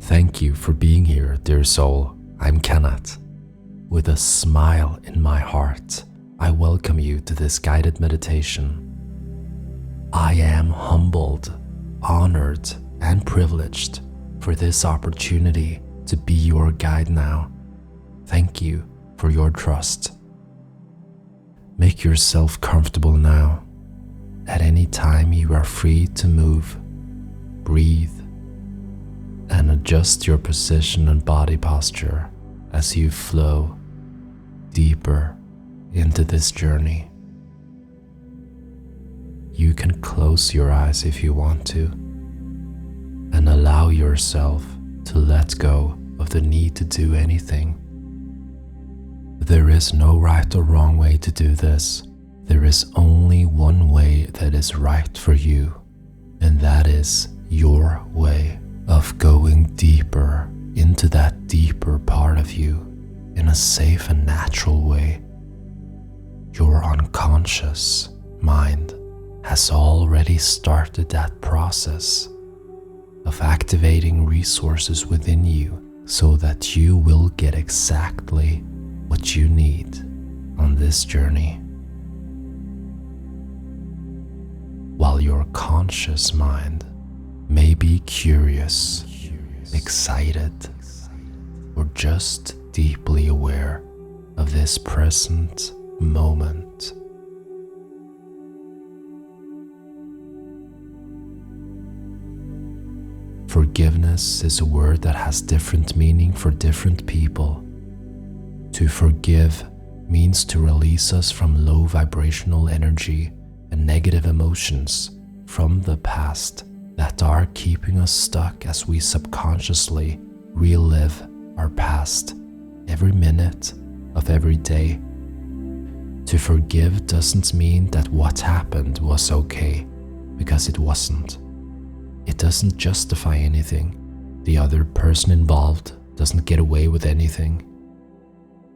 Thank you for being here, dear soul. I'm Kenneth. With a smile in my heart, I welcome you to this guided meditation. I am humbled, honored, and privileged for this opportunity to be your guide now. Thank you for your trust. Make yourself comfortable now. At any time you are free to move, breathe, and adjust your position and body posture as you flow deeper into this journey. You can close your eyes if you want to and allow yourself to let go of the need to do anything. There is no right or wrong way to do this. There is only one way that is right for you, and that is your way of going deeper into that deeper part of you in a safe and natural way. Your unconscious mind has already started that process of activating resources within you so that you will get exactly what you need on this journey. While your conscious mind may be curious, excited, or just deeply aware of this present moment. Forgiveness is a word that has different meaning for different people. To forgive means to release us from low vibrational energy and negative emotions from the past that are keeping us stuck as we subconsciously relive our past every minute of every day. To forgive doesn't mean that what happened was okay, because it wasn't. It doesn't justify anything. The other person involved doesn't get away with anything.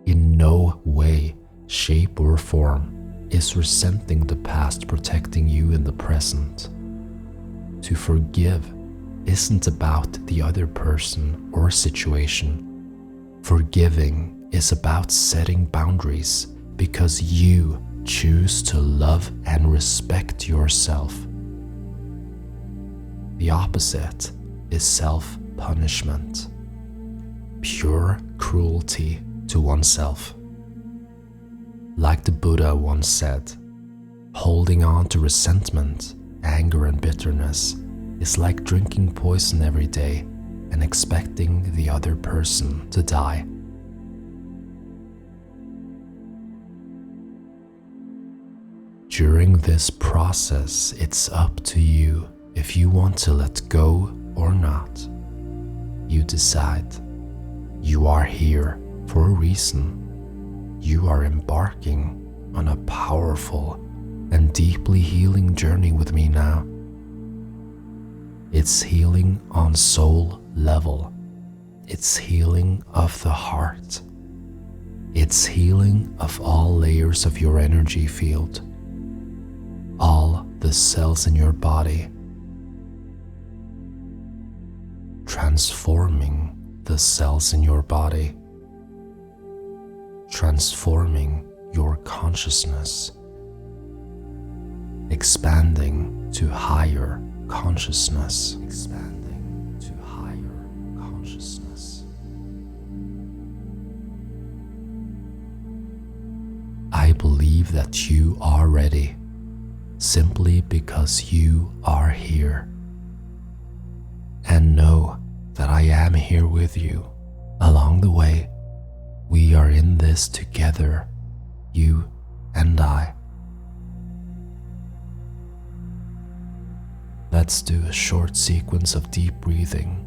In no way, shape, or form is resenting the past protecting you in the present. To forgive isn't about the other person or situation. Forgiving is about setting boundaries because you choose to love and respect yourself. The opposite is self-punishment, pure cruelty to oneself. Like the Buddha once said, holding on to resentment, anger, and bitterness is like drinking poison every day and expecting the other person to die. During this process, it's up to you if you want to let go or not. You decide. You are here for a reason. You are embarking on a powerful and deeply healing journey with me now. It's healing on soul level. It's healing of the heart. It's healing of all layers of your energy field, all the cells in your body, transforming the cells in your body, transforming your consciousness, expanding to higher consciousness, expanding to higher consciousness. I believe that you are ready simply because you are here. And know that I am here with you along the way. We are in this together, you and I. Let's do a short sequence of deep breathing.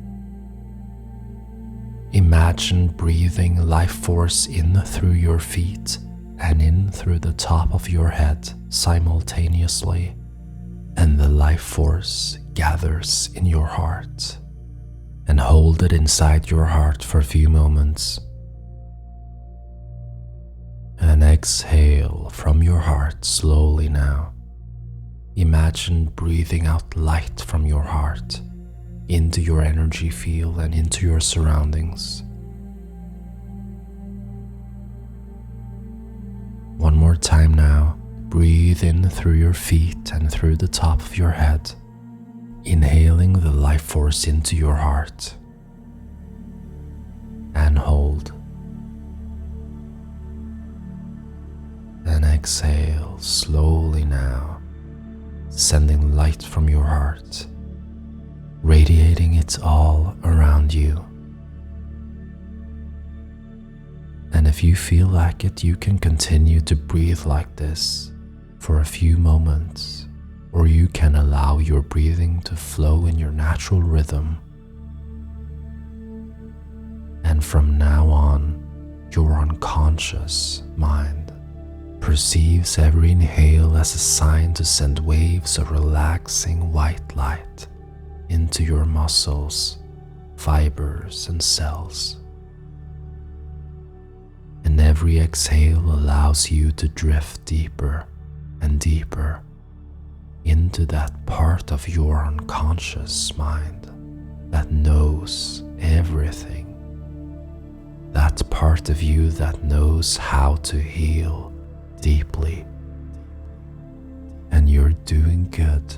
Imagine breathing life force in through your feet and in through the top of your head simultaneously, and the life force gathers in your heart. And hold it inside your heart for a few moments. And exhale from your heart slowly now. Imagine breathing out light from your heart, into your energy field and into your surroundings. One more time now. Breathe in through your feet and through the top of your head, inhaling the life force into your heart. And hold. And exhale slowly now, sending light from your heart, radiating it all around you. And if you feel like it, you can continue to breathe like this for a few moments, or you can allow your breathing to flow in your natural rhythm. And from now on, your unconscious mind perceives every inhale as a sign to send waves of relaxing white light into your muscles, fibers, and cells. And every exhale allows you to drift deeper and deeper into that part of your unconscious mind that knows everything. That part of you that knows how to heal deeply. And you're doing good.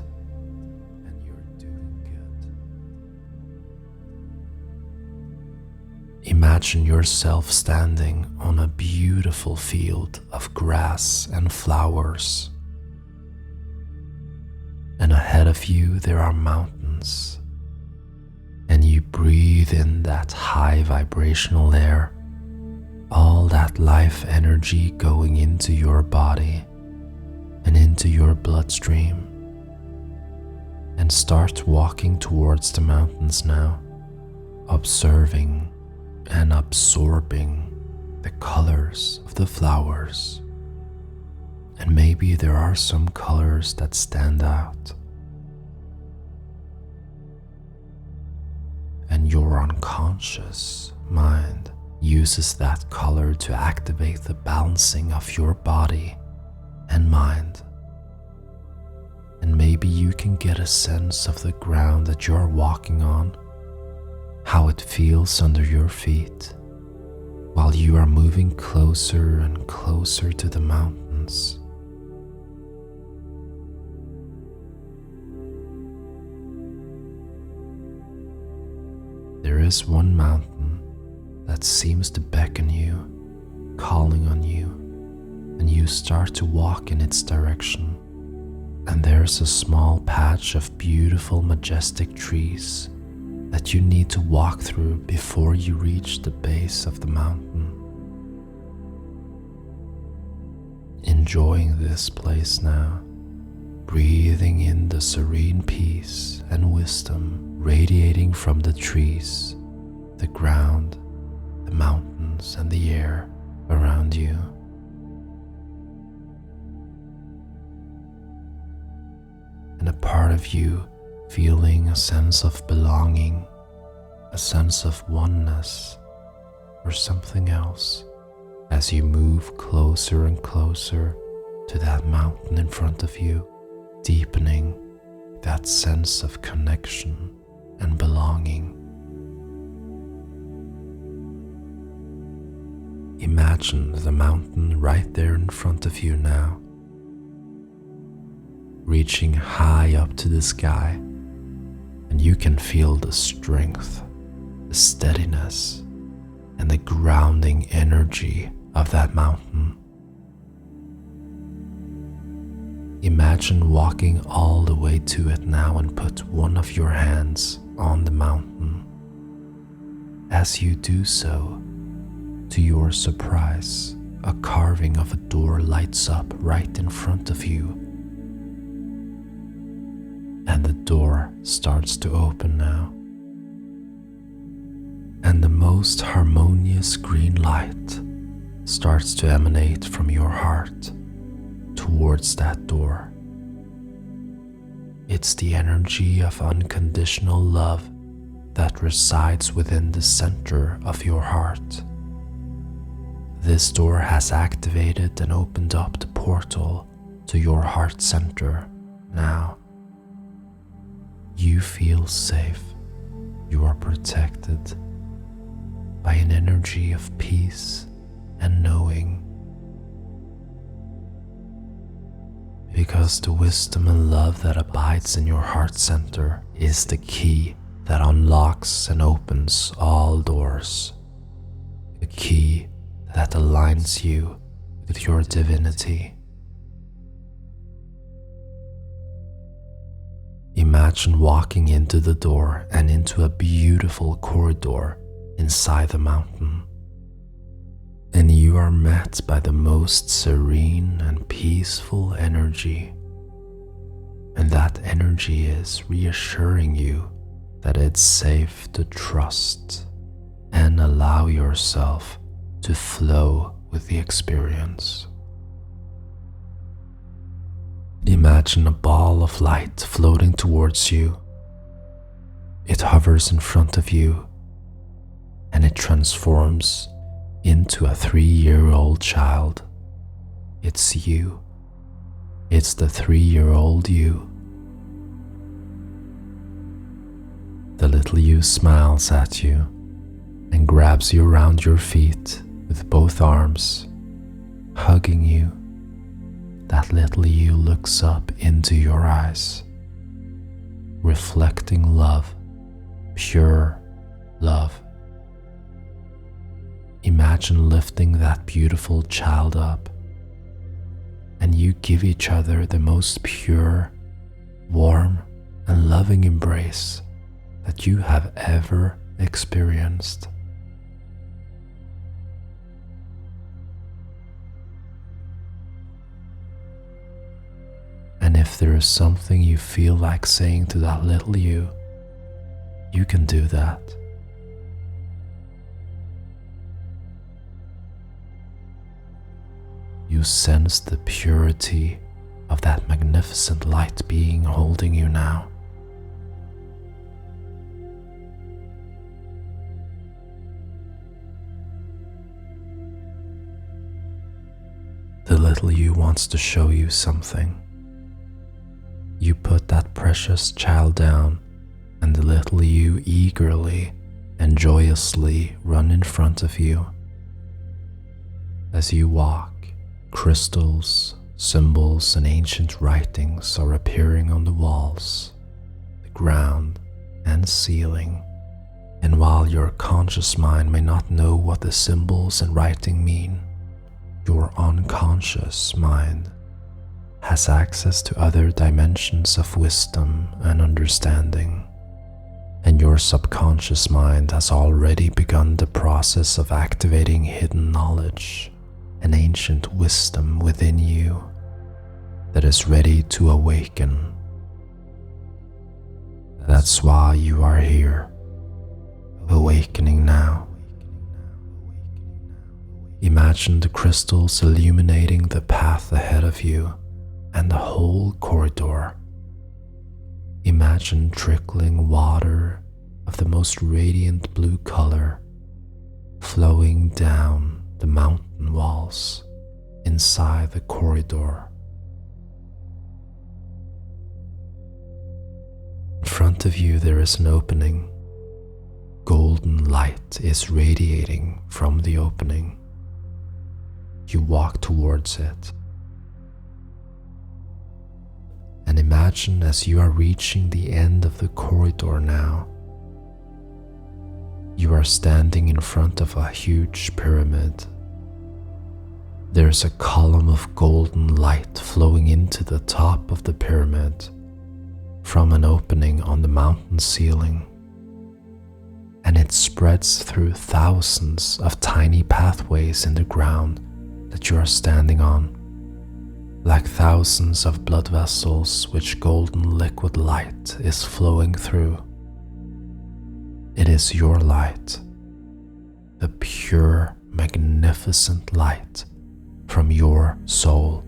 Imagine yourself standing on a beautiful field of grass and flowers. And ahead of you there are mountains. And you breathe in that high vibrational air, all that life energy going into your body and into your bloodstream. And start walking towards the mountains now, observing and absorbing the colors of the flowers. And maybe there are some colors that stand out. And your unconscious mind uses that color to activate the balancing of your body and mind. And maybe you can get a sense of the ground that you're walking on, how it feels under your feet, while you are moving closer and closer to the mountains. There is one mountain that seems to beckon you, calling on you, and you start to walk in its direction. And there's a small patch of beautiful, majestic trees that you need to walk through before you reach the base of the mountain. Enjoying this place now, breathing in the serene peace and wisdom radiating from the trees, the ground, the mountains, and the air around you. And a part of you feeling a sense of belonging, a sense of oneness, or something else as you move closer and closer to that mountain in front of you, deepening that sense of connection and belonging. Imagine the mountain right there in front of you now, reaching high up to the sky, and you can feel the strength, the steadiness, and the grounding energy of that mountain. Imagine walking all the way to it now and put one of your hands on the mountain. As you do so, to your surprise, a carving of a door lights up right in front of you. And the door starts to open now. And the most harmonious green light starts to emanate from your heart towards that door. It's the energy of unconditional love that resides within the center of your heart. This door has activated and opened up the portal to your heart center now. You feel safe You are protected by an energy of peace and knowing, because the wisdom and love that abides in your heart center is the key that unlocks and opens all doors, the key that aligns you with your divinity. Imagine walking into the door and into a beautiful corridor inside the mountain, and you are met by the most serene and peaceful energy. And that energy is reassuring you that it's safe to trust and allow yourself to flow with the experience. Imagine a ball of light floating towards you. It hovers in front of you and it transforms into a 3-year-old child. It's you. It's the 3-year-old you. The little you smiles at you and grabs you around your feet with both arms, hugging you. That little you looks up into your eyes, reflecting love, pure love. Imagine lifting that beautiful child up, and you give each other the most pure, warm, and loving embrace that you have ever experienced. And if there is something you feel like saying to that little you can do that. You sense the purity of that magnificent light being holding you now. The little you wants to show you something. You put that precious child down, and the little you eagerly and joyously run in front of you. As you walk, crystals, symbols, and ancient writings are appearing on the walls, the ground, and ceiling. And while your conscious mind may not know what the symbols and writing mean, your unconscious mind has access to other dimensions of wisdom and understanding, and your subconscious mind has already begun the process of activating hidden knowledge and ancient wisdom within you that is ready to awaken. That's why you are here, awakening now. Imagine the crystals illuminating the path ahead of you and the whole corridor. Imagine trickling water of the most radiant blue color flowing down the mountain walls inside the corridor. In front of you there is an opening. Golden light is radiating from the opening. You walk towards it. And imagine as you are reaching the end of the corridor now, you are standing in front of a huge pyramid. There's a column of golden light flowing into the top of the pyramid from an opening on the mountain ceiling, and it spreads through thousands of tiny pathways in the ground that you are standing on, like thousands of blood vessels which golden liquid light is flowing through. It is your light, the pure, magnificent light from your soul.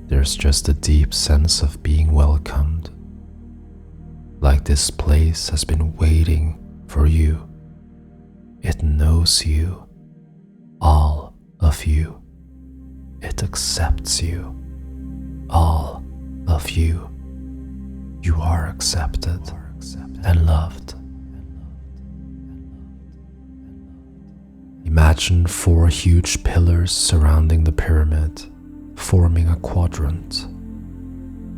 There's just a deep sense of being welcomed, like this place has been waiting for you. It knows you, all of you. It accepts you, all of you. You are accepted and loved. Imagine 4 huge pillars surrounding the pyramid, forming a quadrant,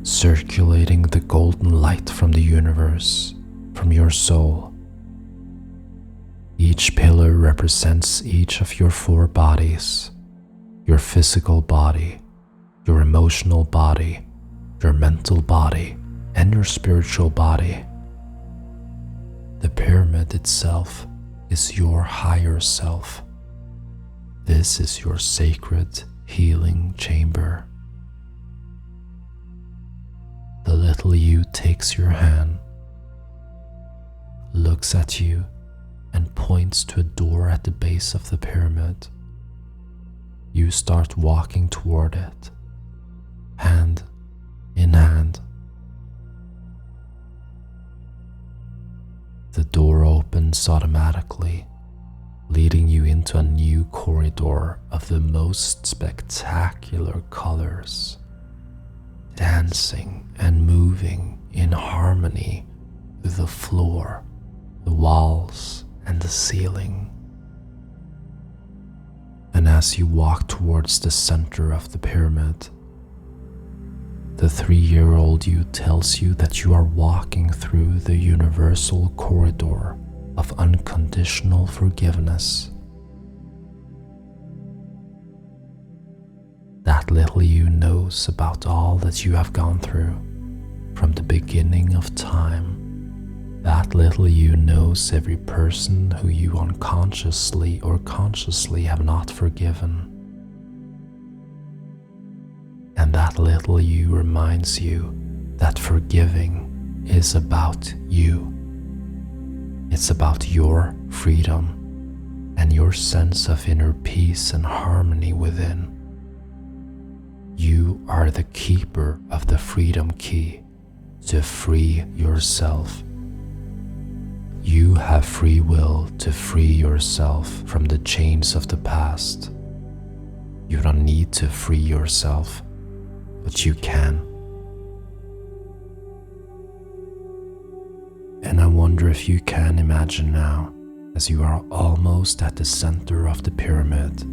circulating the golden light from the universe, from your soul. Each pillar represents each of your 4 bodies: your physical body, your emotional body, your mental body, and your spiritual body. The pyramid itself is your higher self. This is your sacred healing chamber. The little you takes your hand, looks at you, and points to a door at the base of the pyramid. You start walking toward it, hand in hand. The door opens automatically, leading you into a new corridor of the most spectacular colors, dancing and moving in harmony with the floor, the walls, and the ceiling. And as you walk towards the center of the pyramid, the 3-year-old you tells you that you are walking through the universal corridor of unconditional forgiveness. That little you knows about all that you have gone through from the beginning of time. That little you knows every person who you unconsciously or consciously have not forgiven. And that little you reminds you that forgiving is about you. It's about your freedom and your sense of inner peace and harmony within. You are the keeper of the freedom key to free yourself. You have free will to free yourself from the chains of the past. You don't need to free yourself, but you can. And I wonder if you can imagine now, as you are almost at the center of the pyramid,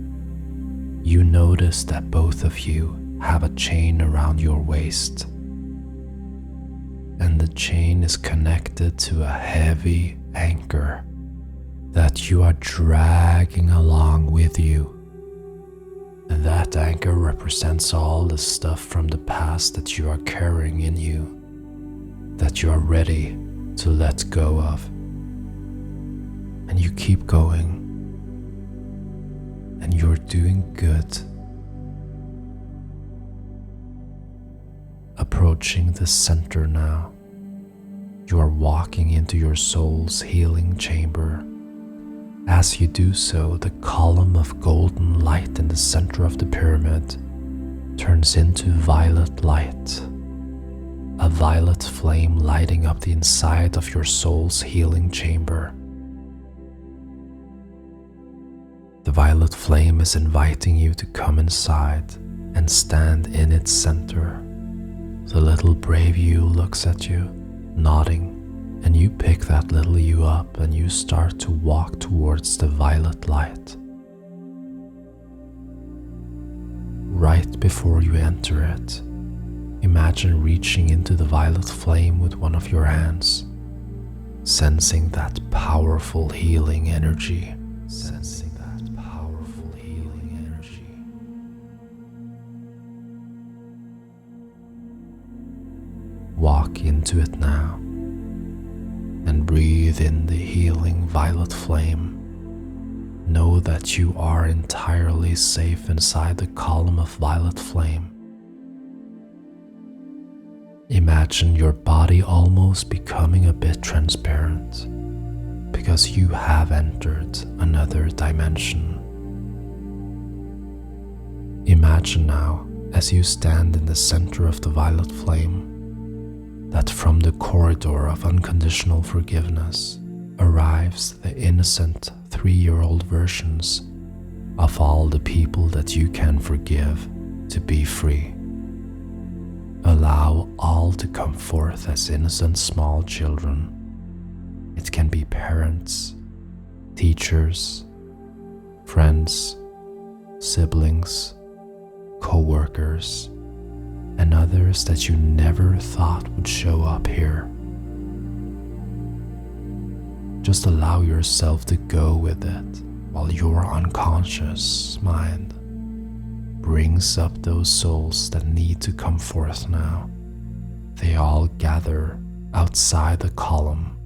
you notice that both of you have a chain around your waist. And the chain is connected to a heavy anchor that you are dragging along with you. And that anchor represents all the stuff from the past that you are carrying in you, that you are ready to let go of. And you keep going, and you're doing good. Approaching the center now, you are walking into your soul's healing chamber. As you do so, the column of golden light in the center of the pyramid turns into violet light, a violet flame lighting up the inside of your soul's healing chamber. The violet flame is inviting you to come inside and stand in its center. The little brave you looks at you, nodding, and you pick that little you up and you start to walk towards the violet light. Right before you enter it, imagine reaching into the violet flame with one of your hands, sensing that powerful healing energy. Walk into it now and breathe in the healing violet flame. Know that you are entirely safe inside the column of violet flame. Imagine your body almost becoming a bit transparent because you have entered another dimension. Imagine now, as you stand in the center of the violet flame, that from the corridor of unconditional forgiveness arrives the innocent 3-year-old versions of all the people that you can forgive to be free. Allow all to come forth as innocent small children. It can be parents, teachers, friends, siblings, co-workers, and others that you never thought would show up here. Just allow yourself to go with it while your unconscious mind brings up those souls that need to come forth now. They all gather outside the column.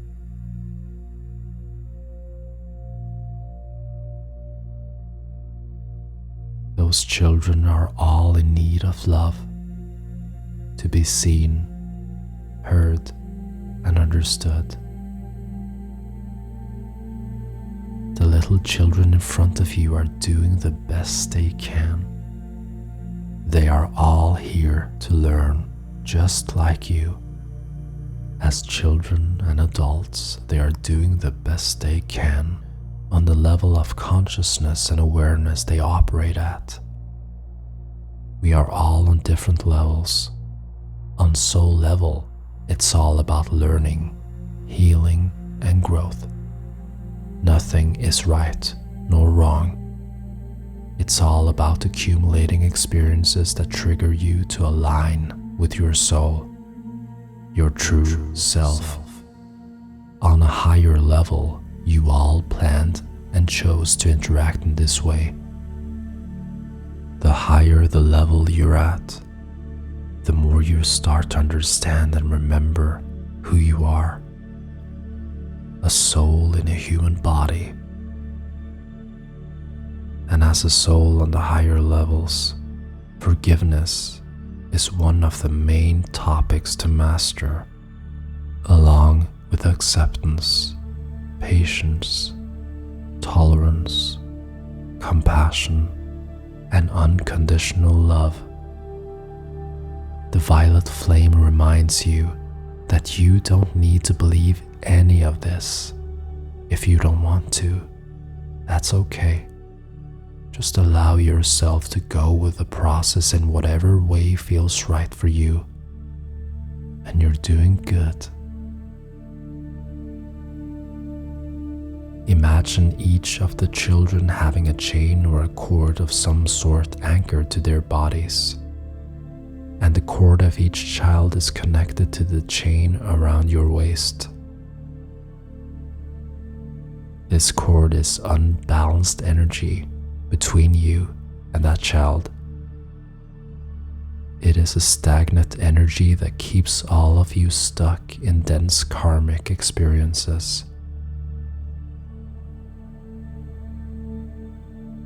Those children are all in need of love, to be seen, heard, and understood. The little children in front of you are doing the best they can. They are all here to learn, just like you. As children and adults, they are doing the best they can on the level of consciousness and awareness they operate at. We are all on different levels. On soul level, it's all about learning, healing, and growth. Nothing is right nor wrong. It's all about accumulating experiences that trigger you to align with your soul, your true self. On a higher level, you all planned and chose to interact in this way. The higher the level you're at, the more you start to understand and remember who you are. A soul in a human body. And as a soul on the higher levels, forgiveness is one of the main topics to master, along with acceptance, patience, tolerance, compassion, and unconditional love. The violet flame reminds you that you don't need to believe any of this. If you don't want to, that's okay. Just allow yourself to go with the process in whatever way feels right for you, and you're doing good. Imagine each of the children having a chain or a cord of some sort anchored to their bodies, and the cord of each child is connected to the chain around your waist. This cord is unbalanced energy between you and that child. It is a stagnant energy that keeps all of you stuck in dense karmic experiences.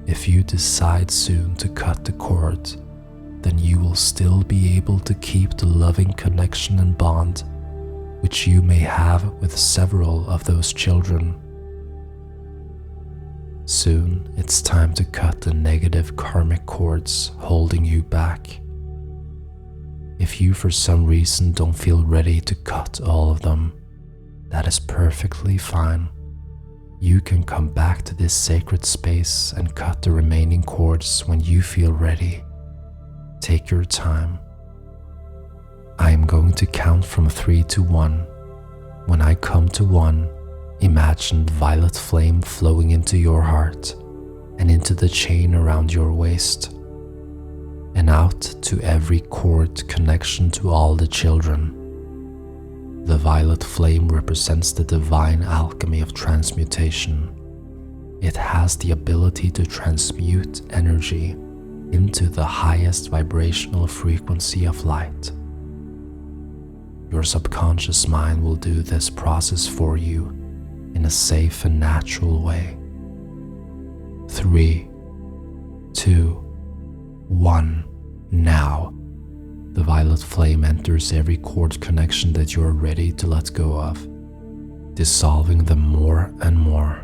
If you decide soon to cut the cord, then you will still be able to keep the loving connection and bond which you may have with several of those children. Soon it's time to cut the negative karmic cords holding you back. If you for some reason don't feel ready to cut all of them, that is perfectly fine. You can come back to this sacred space and cut the remaining cords when you feel ready. Take your time. I am going to count from 3 to 1. When I come to 1, imagine violet flame flowing into your heart and into the chain around your waist, and out to every cord connection to all the children. The violet flame represents the divine alchemy of transmutation. It has the ability to transmute energy into the highest vibrational frequency of light. Your subconscious mind will do this process for you in a safe and natural way. 3, 2, 1. Now, the violet flame enters every cord connection that you are ready to let go of, dissolving them more and more.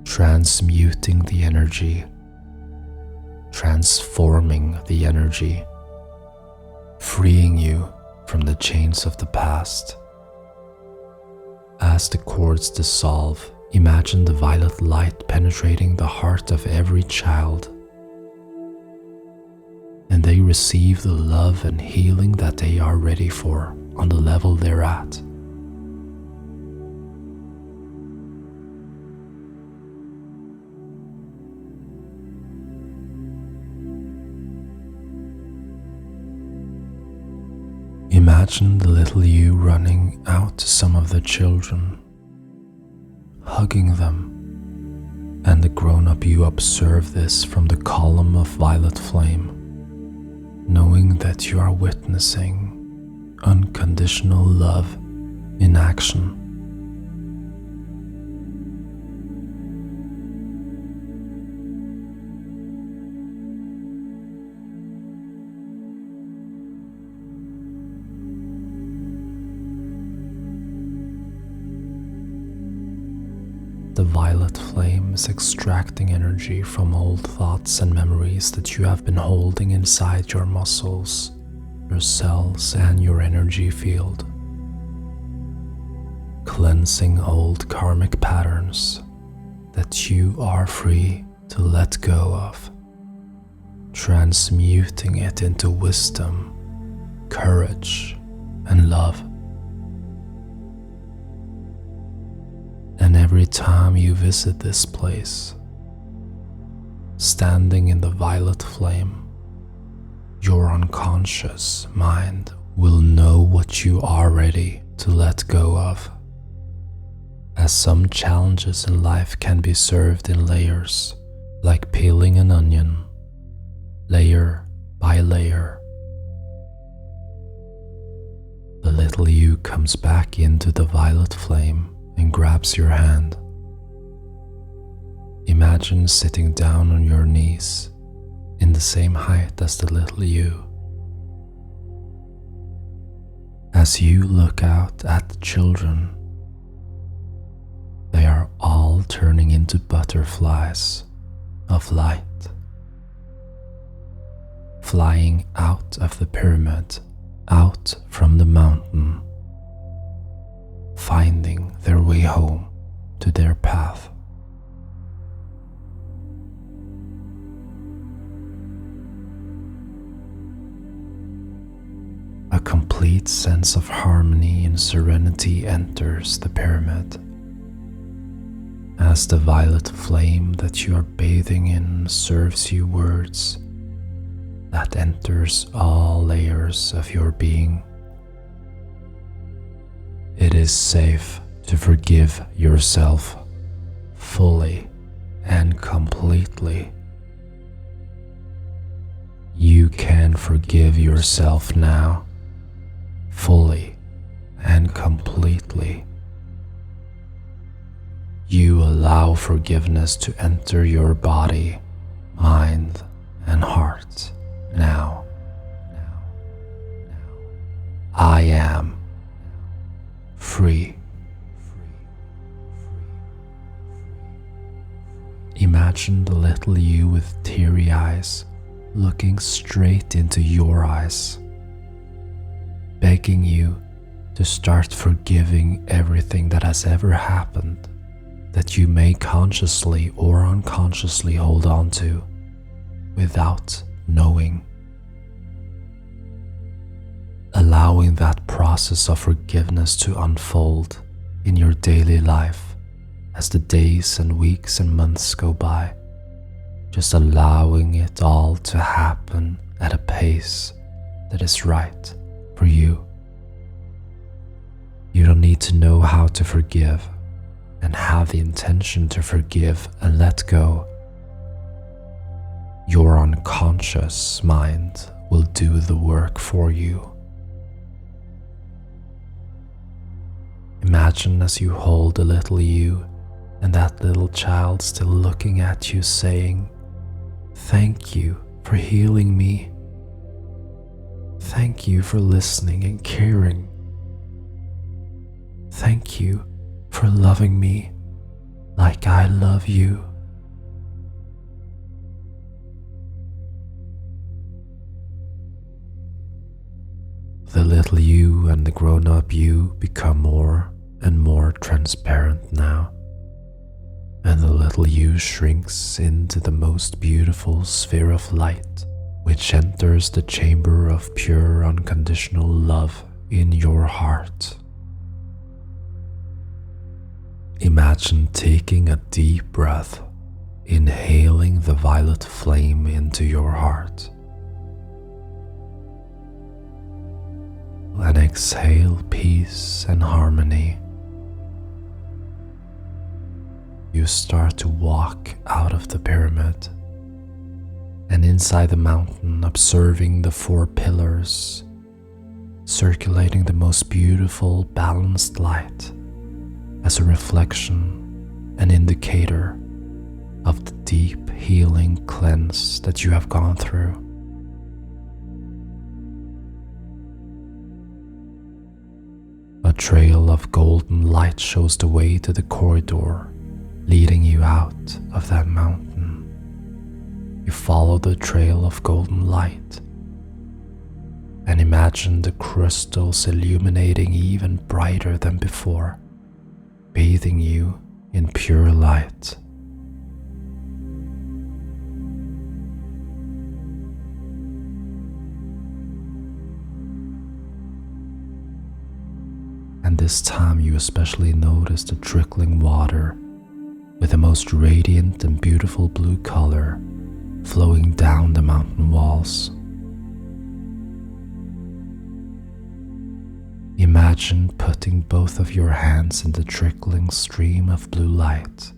Transmuting the energy, transforming the energy, freeing you from the chains of the past. As the cords dissolve, Imagine the violet light penetrating the heart of every child, and they receive the love and healing that they are ready for on the level they're at. Imagine the little you running out to some of the children, hugging them, and the grown-up you observe this from the column of violet flame, knowing that you are witnessing unconditional love in action. The violet flame is extracting energy from old thoughts and memories that you have been holding inside your muscles, your cells, and your energy field. Cleansing old karmic patterns that you are free to let go of. Transmuting it into wisdom, courage, and love. And every time you visit this place, standing in the violet flame, your unconscious mind will know what you are ready to let go of. As some challenges in life can be served in layers, like peeling an onion, layer by layer. The little you comes back into the violet flame and grabs your hand. Imagine sitting down on your knees in the same height as the little you. As you look out at the children, they are all turning into butterflies of light, flying out of the pyramid, out from the mountain, finding their way home to their path. A complete sense of harmony and serenity enters the pyramid, as the violet flame that you are bathing in serves you words that enters all layers of your being. It is safe to forgive yourself fully and completely. You can forgive yourself now, fully and completely. You allow forgiveness to enter your body, mind, and heart now. I am free. Imagine the little you with teary eyes looking straight into your eyes, begging you to start forgiving everything that has ever happened that you may consciously or unconsciously hold on to without knowing. Allowing that process of forgiveness to unfold in your daily life as the days and weeks and months go by, just allowing it all to happen at a pace that is right for you. You don't need to know how to forgive and have the intention to forgive and let go. Your unconscious mind will do the work for you. Imagine as you hold the little you and that little child still looking at you saying, "Thank you for healing me. Thank you for listening and caring. Thank you for loving me like I love you." The little you and the grown-up you become more and more transparent now, little you shrinks into the most beautiful sphere of light, which enters the chamber of pure unconditional love in your heart. Imagine taking a deep breath, inhaling the violet flame into your heart, and exhale peace and harmony. You start to walk out of the pyramid and inside the mountain, observing the 4 pillars, circulating the most beautiful balanced light as a reflection and indicator of the deep healing cleanse that you have gone through. A trail of golden light shows the way to the corridor leading you out of that mountain. You follow the trail of golden light and imagine the crystals illuminating even brighter than before, bathing you in pure light. And this time you especially notice the trickling water with the most radiant and beautiful blue color flowing down the mountain walls. Imagine putting both of your hands in the trickling stream of blue light,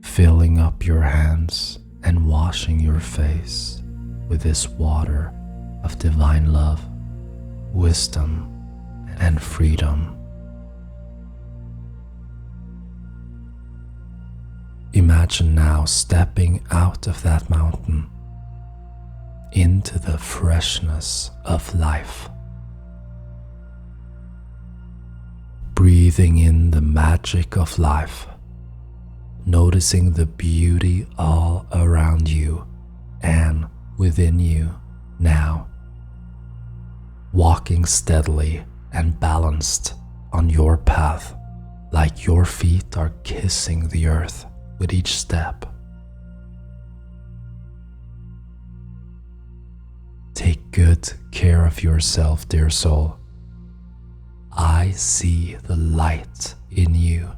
filling up your hands and washing your face with this water of divine love, wisdom, and freedom. Imagine now stepping out of that mountain into the freshness of life, breathing in the magic of life, noticing the beauty all around you and within you now, walking steadily and balanced on your path, like your feet are kissing the earth with each step. Take good care of yourself, dear soul. I see the light in you.